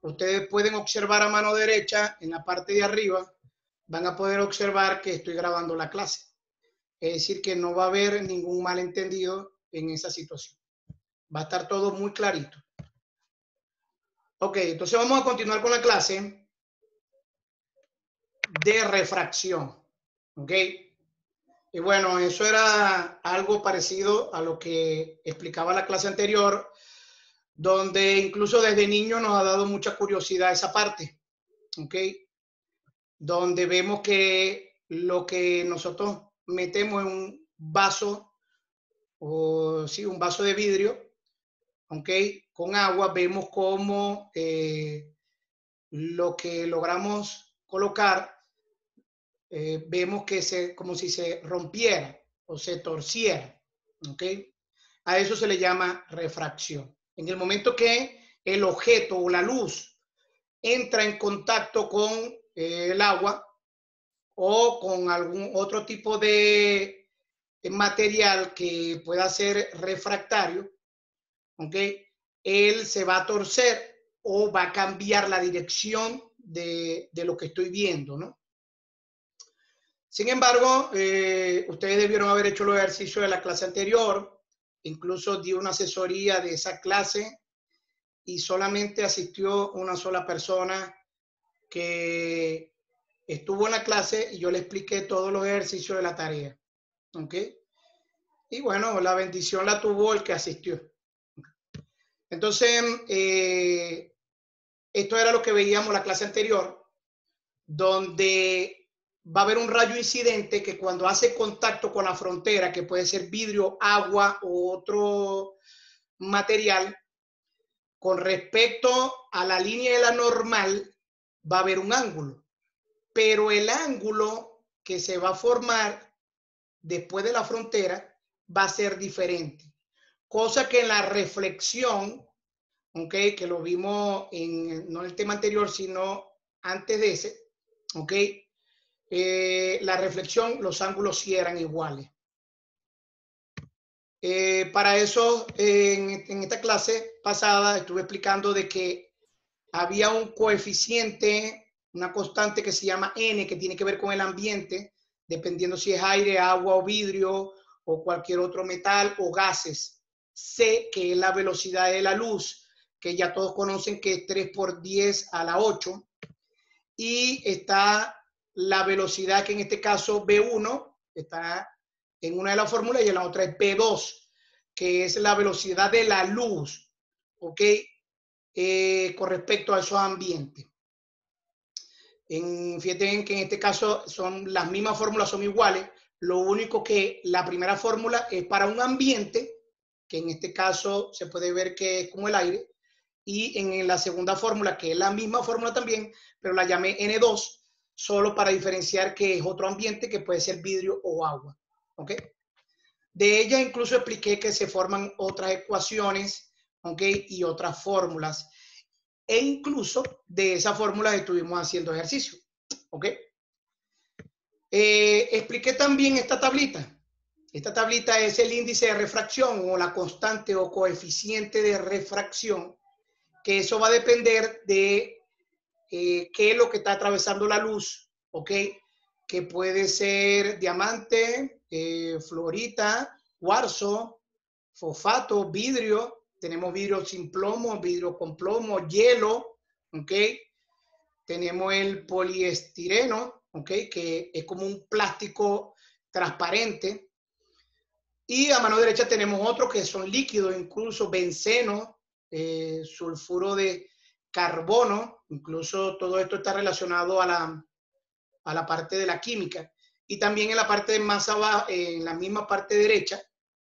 ustedes pueden observar a mano derecha, en la parte de arriba, van a poder observar que estoy grabando la clase. Es decir, que no va a haber ningún malentendido en esa situación. Va a estar todo muy clarito. Ok, entonces vamos a continuar con la clase de refracción. Ok. Y bueno, eso era algo parecido a lo que explicaba la clase anterior, donde incluso desde niño nos ha dado mucha curiosidad esa parte. Ok. Donde vemos que lo que nosotros metemos en un vaso, o sí, un vaso de vidrio, ok, con agua, vemos cómo lo que logramos colocar, vemos que como si se rompiera o se torciera, ok. A eso se le llama refracción. En el momento que el objeto o la luz entra en contacto con el agua, o con algún otro tipo de material que pueda ser refractario, ¿ok? Él se va a torcer o va a cambiar la dirección de lo que estoy viendo, ¿no? Sin embargo, ustedes debieron haber hecho los ejercicios de la clase anterior, incluso di una asesoría de esa clase y solamente asistió una sola persona que estuvo en la clase y yo le expliqué todos los ejercicios de la tarea. ¿Ok? Y bueno, la bendición la tuvo el que asistió. Entonces, esto era lo que veíamos en la clase anterior, donde va a haber un rayo incidente que cuando hace contacto con la frontera, que puede ser vidrio, agua u otro material, con respecto a la línea de la normal, va a haber un ángulo. Pero el ángulo que se va a formar después de la frontera va a ser diferente. Cosa que en la reflexión, okay, que lo vimos no en el tema anterior, sino antes de ese, okay, la reflexión, los ángulos sí eran iguales. Para eso, en esta clase pasada estuve explicando de que había un coeficiente, una constante que se llama N, que tiene que ver con el ambiente, dependiendo si es aire, agua o vidrio o cualquier otro metal o gases. C, que es la velocidad de la luz, que ya todos conocen que es 3 por 10 a la 8. Y está la velocidad, que en este caso B1, está en una de las fórmulas, y en la otra es B2, que es la velocidad de la luz, ¿ok? Con respecto a esos ambientes. Fíjate que en este caso son las mismas fórmulas, son iguales. Lo único que la primera fórmula es para un ambiente, que en este caso se puede ver que es como el aire, y en la segunda fórmula, que es la misma fórmula también, pero la llamé N2, solo para diferenciar que es otro ambiente que puede ser vidrio o agua. ¿Ok? De ella incluso expliqué que se forman otras ecuaciones, ¿ok? Y otras fórmulas. E incluso de esa fórmula estuvimos haciendo ejercicio. ¿Ok? Expliqué también esta tablita. Esta tablita es el índice de refracción o la constante o coeficiente de refracción, que eso va a depender de qué es lo que está atravesando la luz, ¿ok? Que puede ser diamante, fluorita, cuarzo, fosfato, vidrio. Tenemos vidrio sin plomo, vidrio con plomo, hielo, ¿ok? Tenemos el poliestireno, ¿ok? Que es como un plástico transparente. Y a mano derecha tenemos otros que son líquidos, incluso benceno, sulfuro de carbono, incluso todo esto está relacionado a la parte de la química. Y también en la parte más abajo, en la misma parte derecha,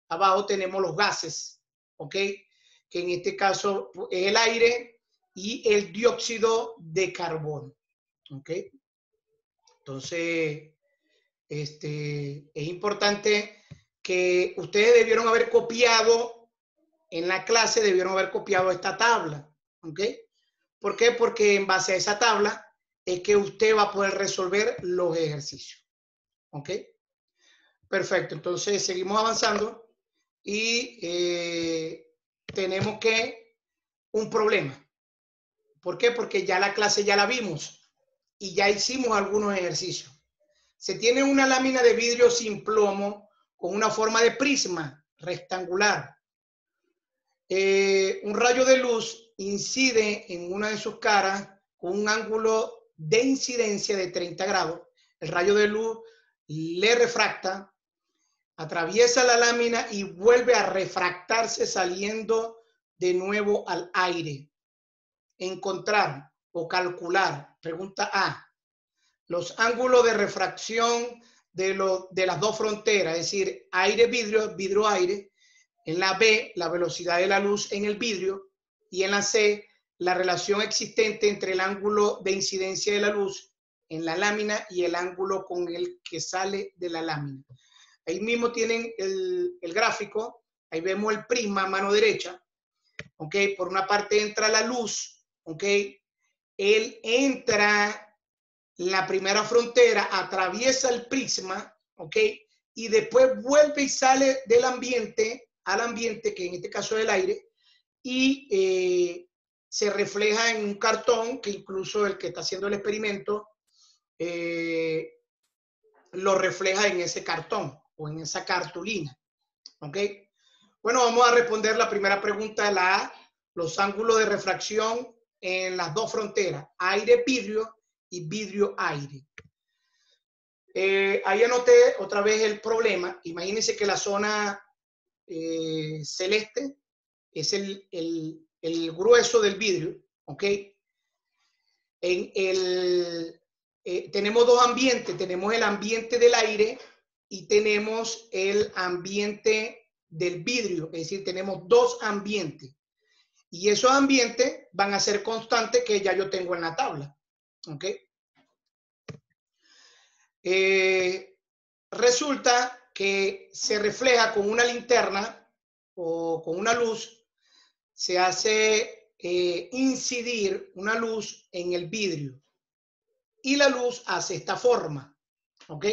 abajo tenemos los gases, ¿ok? Que en este caso es el aire y el dióxido de carbono, ¿ok? Entonces, es importante que ustedes debieron haber copiado en la clase, debieron haber copiado esta tabla, ¿ok? ¿Por qué? Porque en base a esa tabla es que usted va a poder resolver los ejercicios, ¿ok? Perfecto, entonces seguimos avanzando y tenemos que un problema ¿Por qué? Porque ya la clase ya la vimos y ya hicimos algunos ejercicios. Se tiene una lámina de vidrio sin plomo con una forma de prisma rectangular. Un rayo de luz incide en una de sus caras con un ángulo de incidencia de 30 grados. El rayo de luz le refracta, atraviesa la lámina y vuelve a refractarse saliendo de nuevo al aire. Encontrar o calcular. Pregunta A. Los ángulos de refracción de las dos fronteras, es decir, aire-vidrio, vidrio-aire. En la B, la velocidad de la luz en el vidrio. Y en la C, la relación existente entre el ángulo de incidencia de la luz en la lámina y el ángulo con el que sale de la lámina. Ahí mismo tienen el gráfico. Ahí vemos el prisma a mano derecha. ¿Ok? Por una parte entra la luz. ¿Ok? Él entra en la primera frontera, atraviesa el prisma. ¿Ok? Y después vuelve y sale del ambiente al ambiente, que en este caso es el aire, y se refleja en un cartón, que incluso el que está haciendo el experimento lo refleja en ese cartón o en esa cartulina. ¿Ok? Bueno, vamos a responder la primera pregunta, la A, los ángulos de refracción en las dos fronteras, aire-vidrio y vidrio-aire. Ahí anoté otra vez el problema. Imagínense que la zona celeste es el grueso del vidrio, ¿ok? Tenemos dos ambientes, tenemos el ambiente del aire y tenemos el ambiente del vidrio, es decir, tenemos dos ambientes. Y esos ambientes van a ser constantes que ya yo tengo en la tabla, ¿ok? Resulta que se refleja con una linterna o con una luz, se hace incidir una luz en el vidrio y la luz hace esta forma, ¿ok?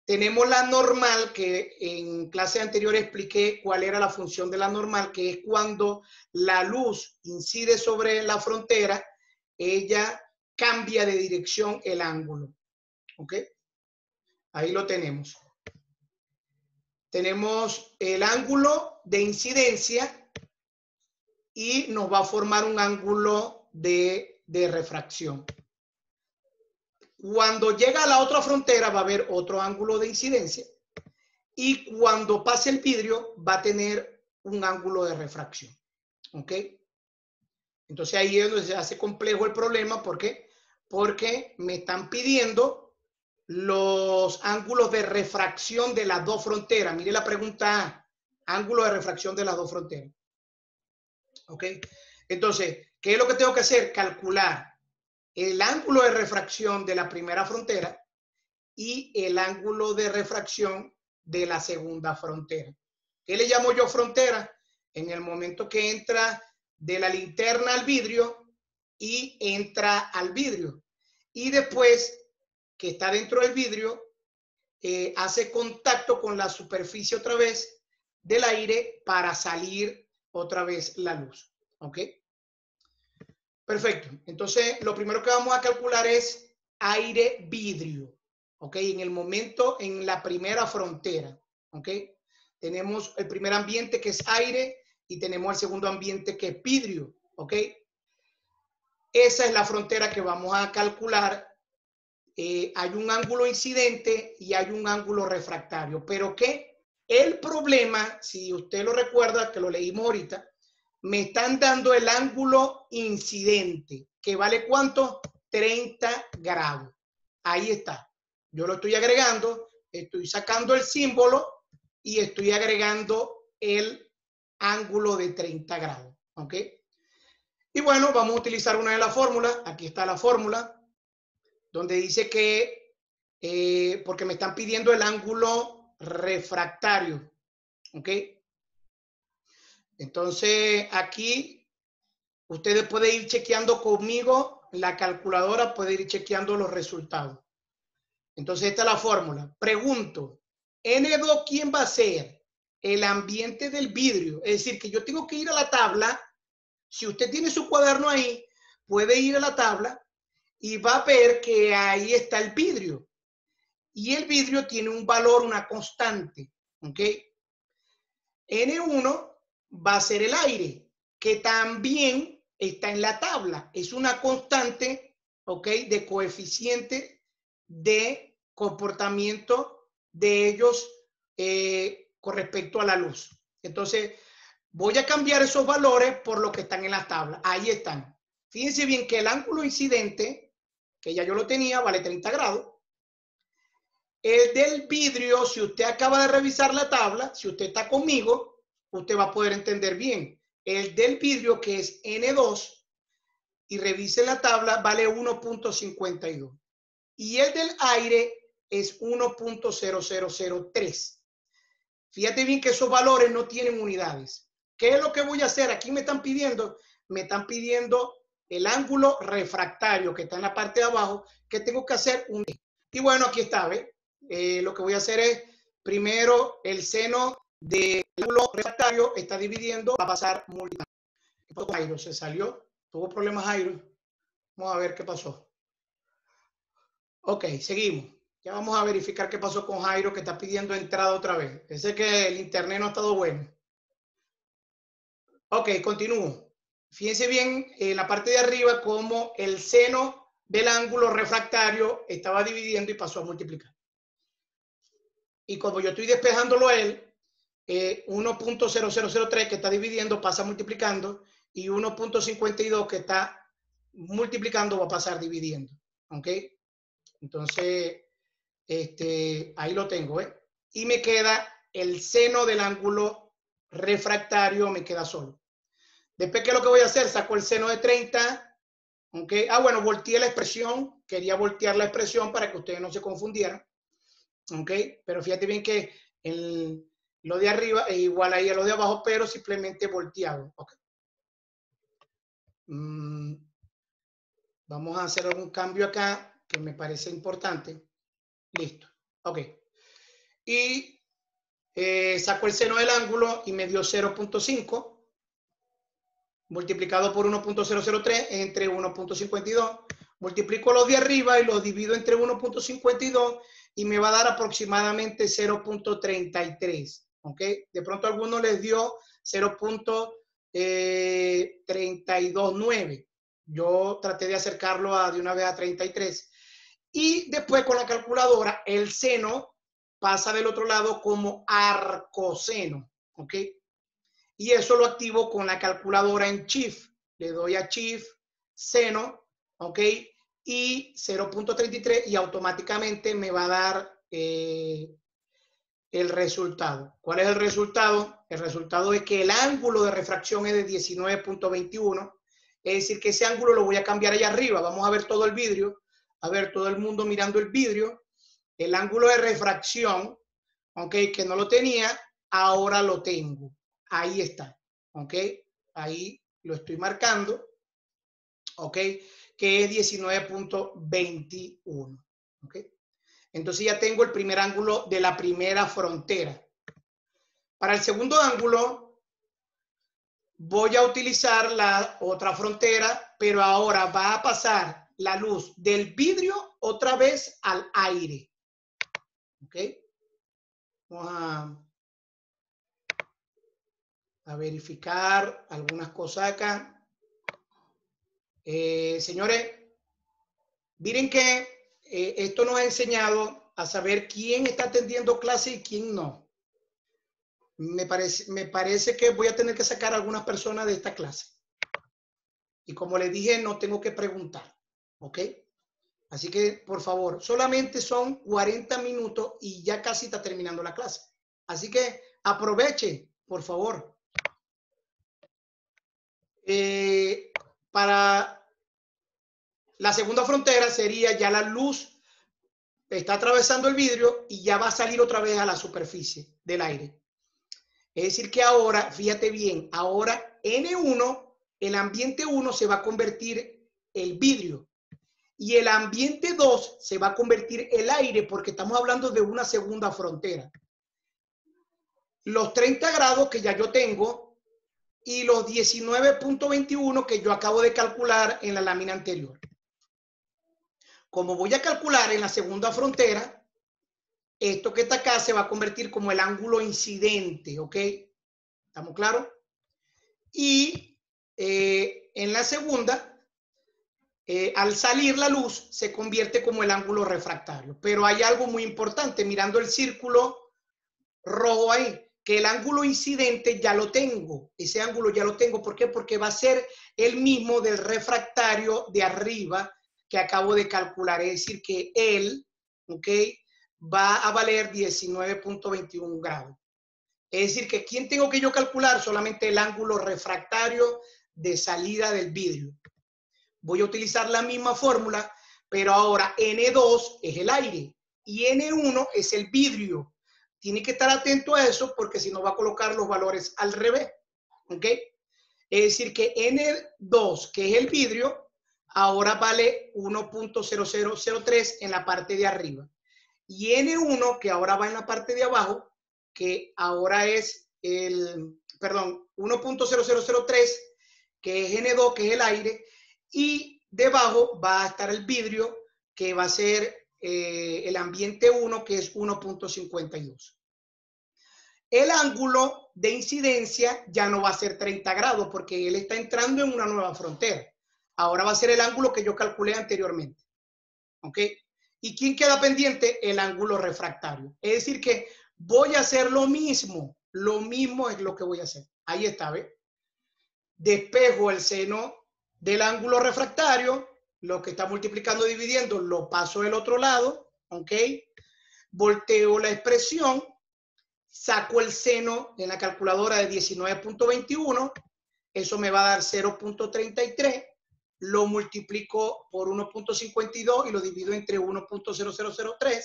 Tenemos la normal, que en clase anterior expliqué cuál era la función de la normal, que es cuando la luz incide sobre la frontera, ella cambia de dirección el ángulo, ¿ok? Ahí lo tenemos. Tenemos el ángulo de incidencia y nos va a formar un ángulo de refracción. Cuando llega a la otra frontera va a haber otro ángulo de incidencia y cuando pase el vidrio va a tener un ángulo de refracción. ¿Ok? Entonces ahí es donde se hace complejo el problema. ¿Por qué? Porque me están pidiendo los ángulos de refracción de las dos fronteras. Mire la pregunta A. Ángulo de refracción de las dos fronteras. ¿Ok? Entonces, ¿qué es lo que tengo que hacer? Calcular el ángulo de refracción de la primera frontera y el ángulo de refracción de la segunda frontera. ¿Qué le llamo yo frontera? En el momento que entra de la linterna al vidrio y entra al vidrio. Y después que está dentro del vidrio, hace contacto con la superficie otra vez del aire para salir otra vez la luz. ¿Ok? Perfecto. Entonces, lo primero que vamos a calcular es aire-vidrio. ¿Ok? En el momento, en la primera frontera. ¿Ok? Tenemos el primer ambiente que es aire y tenemos el segundo ambiente que es vidrio. ¿Ok? Esa es la frontera que vamos a calcular. Hay un ángulo incidente y hay un ángulo refractario. ¿Pero qué? El problema, si usted lo recuerda, que lo leímos ahorita, me están dando el ángulo incidente, que vale ¿cuánto? 30 grados. Ahí está. Yo lo estoy agregando, estoy sacando el símbolo y estoy agregando el ángulo de 30 grados. ¿Ok? Y bueno, vamos a utilizar una de las fórmulas. Aquí está la fórmula, donde dice que, porque me están pidiendo el ángulo refractario. ¿Ok? Entonces, aquí ustedes pueden ir chequeando conmigo, la calculadora puede ir chequeando los resultados. Entonces, esta es la fórmula. Pregunto, N2, ¿quién va a ser? El ambiente del vidrio. Es decir, que yo tengo que ir a la tabla. Si usted tiene su cuaderno ahí, puede ir a la tabla y va a ver que ahí está el vidrio. Y el vidrio tiene un valor, una constante, ¿ok? N1 va a ser el aire, que también está en la tabla. Es una constante, ¿ok? De coeficiente de comportamiento de ellos con respecto a la luz. Entonces, voy a cambiar esos valores por los que están en la tabla. Ahí están. Fíjense bien que el ángulo incidente, que ya yo lo tenía, vale 30 grados. El del vidrio, si usted acaba de revisar la tabla, si usted está conmigo, usted va a poder entender bien. El del vidrio, que es N2, y revise la tabla, vale 1.52. Y el del aire es 1.0003. Fíjate bien que esos valores no tienen unidades. ¿Qué es lo que voy a hacer? Aquí me están pidiendo el ángulo refractario que está en la parte de abajo, que tengo que hacer un... Y bueno, aquí está, ¿ves? Lo que voy a hacer es, primero, el seno del ángulo refractario está dividiendo, va a pasar multiplicando. Jairo se salió, tuvo problemas Jairo. Vamos a ver qué pasó. Ok, seguimos. Ya vamos a verificar qué pasó con Jairo, que está pidiendo entrada otra vez. Pensé que el internet no ha estado bueno. Ok, continúo. Fíjense bien en la parte de arriba cómo el seno del ángulo refractario estaba dividiendo y pasó a multiplicar. Y como yo estoy despejándolo a él, 1.0003 que está dividiendo pasa multiplicando y 1.52 que está multiplicando va a pasar dividiendo. ¿Ok? Entonces, ahí lo tengo. Y me queda el seno del ángulo refractario, me queda solo. Después, ¿qué es lo que voy a hacer? Saco el seno de 30. ¿Ok? Ah, bueno, volteé la expresión. Quería voltear la expresión para que ustedes no se confundieran. ¿Ok? Pero fíjate bien que lo de arriba es igual ahí a lo de abajo, pero simplemente volteado. ¿Ok? Vamos a hacer algún cambio acá que me parece importante. Listo. Ok. Y saco el seno del ángulo y me dio 0.5 multiplicado por 1.003 entre 1.52. Multiplico los de arriba y los divido entre 1.52 y me va a dar aproximadamente 0.33. ¿Ok? De pronto a algunos les dio 0.329. Yo traté de acercarlo de una vez a 33. Y después con la calculadora, el seno pasa del otro lado como arcoseno. ¿Ok? Y eso lo activo con la calculadora en Shift. Le doy a Shift, seno, ¿ok? Y 0.33 y automáticamente me va a dar el resultado. ¿Cuál es el resultado? El resultado es que el ángulo de refracción es de 19.21. Es decir, que ese ángulo lo voy a cambiar allá arriba. Vamos a ver todo el vidrio. A ver, todo el mundo mirando el vidrio. El ángulo de refracción, ¿ok? Que no lo tenía, ahora lo tengo. Ahí está, ¿ok? Ahí lo estoy marcando, ¿ok? Que es 19.21, ¿ok? Entonces ya tengo el primer ángulo de la primera frontera. Para el segundo ángulo voy a utilizar la otra frontera, pero ahora va a pasar la luz del vidrio otra vez al aire, ¿ok? Vamos a verificar algunas cosas acá. Señores, miren que esto nos ha enseñado a saber quién está atendiendo clase y quién no. Me parece que voy a tener que sacar a algunas personas de esta clase. Y como les dije, no tengo que preguntar, ¿ok? Así que, por favor, solamente son 40 minutos y ya casi está terminando la clase. Así que aproveche, por favor. Para la segunda frontera sería ya la luz está atravesando el vidrio y ya va a salir otra vez a la superficie del aire. Es decir que ahora, fíjate bien, ahora N1, el ambiente 1 se va a convertir el vidrio y el ambiente 2 se va a convertir el aire porque estamos hablando de una segunda frontera. Los 30 grados que ya yo tengo y los 19.21 que yo acabo de calcular en la lámina anterior. Como voy a calcular en la segunda frontera, esto que está acá se va a convertir como el ángulo incidente, ¿ok? ¿Estamos claros? Y en la segunda, al salir la luz, se convierte como el ángulo refractario. Pero hay algo muy importante, mirando el círculo rojo ahí, que el ángulo incidente ya lo tengo. Ese ángulo ya lo tengo. ¿Por qué? Porque va a ser el mismo del refractario de arriba que acabo de calcular. Es decir, que él, ¿ok?, va a valer 19.21 grados. Es decir, que ¿quién tengo que yo calcular? Solamente el ángulo refractario de salida del vidrio. Voy a utilizar la misma fórmula, pero ahora N2 es el aire y N1 es el vidrio. Tiene que estar atento a eso porque si no va a colocar los valores al revés. ¿Ok? Es decir, que N2, que es el vidrio, ahora vale 1.0003 en la parte de arriba. Y N1, que ahora va en la parte de abajo, que ahora es el, perdón, 1.0003, que es N2, que es el aire, y debajo va a estar el vidrio, que va a ser el ambiente 1, que es 1.52. El ángulo de incidencia ya no va a ser 30 grados, porque él está entrando en una nueva frontera. Ahora va a ser el ángulo que yo calculé anteriormente. ¿Ok? ¿Y quién queda pendiente? El ángulo refractario. Es decir que voy a hacer lo mismo es lo que voy a hacer. Ahí está, ¿ves? Despejo el seno del ángulo refractario, lo que está multiplicando, dividiendo, lo paso del otro lado, ¿ok? Volteo la expresión, saco el seno en la calculadora de 19.21, eso me va a dar 0.33, lo multiplico por 1.52 y lo divido entre 1.0003,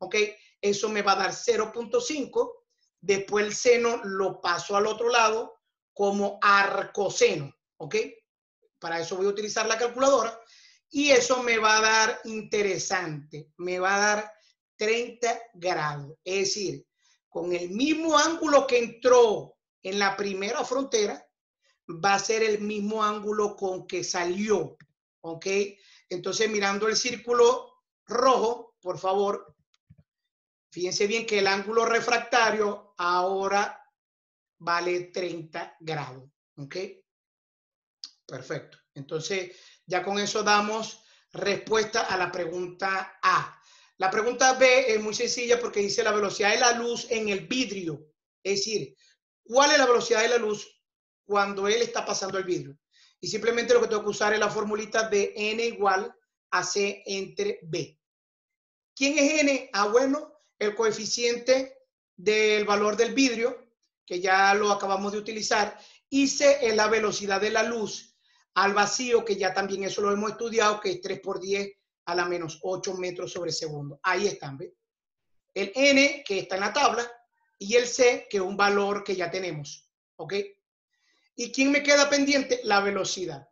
¿ok? Eso me va a dar 0.5, después el seno lo paso al otro lado como arcoseno, ¿ok? Para eso voy a utilizar la calculadora y eso me va a dar interesante, me va a dar 30 grados, es decir, con el mismo ángulo que entró en la primera frontera, va a ser el mismo ángulo con que salió, ¿ok? Entonces, mirando el círculo rojo, por favor, fíjense bien que el ángulo refractario ahora vale 30 grados, ¿ok? Perfecto. Entonces, ya con eso damos respuesta a la pregunta A. La pregunta B es muy sencilla porque dice la velocidad de la luz en el vidrio. Es decir, ¿cuál es la velocidad de la luz cuando él está pasando el vidrio? Y simplemente lo que tengo que usar es la formulita de N igual a C entre B. ¿Quién es N? Ah, bueno, el coeficiente del valor del vidrio, que ya lo acabamos de utilizar, y C es la velocidad de la luz al vacío, que ya también eso lo hemos estudiado, que es 3 por 10 a la menos 8 metros sobre segundo. Ahí están, ¿ves? El N, que está en la tabla, y el C, que es un valor que ya tenemos, ¿ok? ¿Y quién me queda pendiente? La velocidad.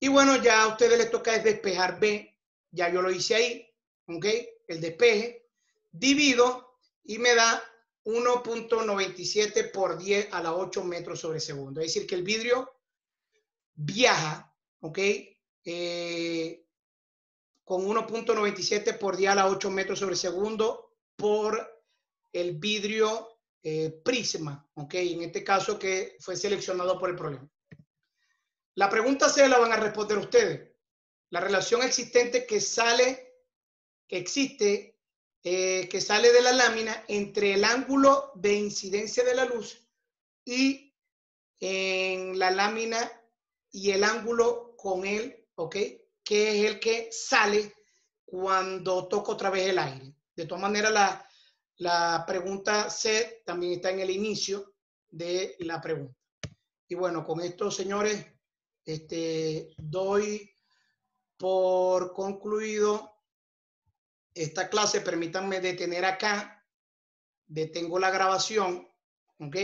Y bueno, ya a ustedes les toca es despejar B, ya yo lo hice ahí, ¿ok? El despeje, divido y me da 1.97 por 10 a la 8 metros sobre segundo. Es decir, que el vidrio viaja, ¿ok? Con 1.97 por 10 a la 8 metros sobre segundo por el vidrio prisma, ¿ok? En este caso que fue seleccionado por el problema. La pregunta C la van a responder ustedes. La relación existente que sale, que existe, que sale de la lámina entre el ángulo de incidencia de la luz y en la lámina y el ángulo con él, ¿ok? Que es el que sale cuando toco otra vez el aire. De todas maneras, la pregunta C también está en el inicio de la pregunta. Y bueno, con esto, señores, doy por concluido esta clase. Permítanme detener acá, detengo la grabación, ¿ok?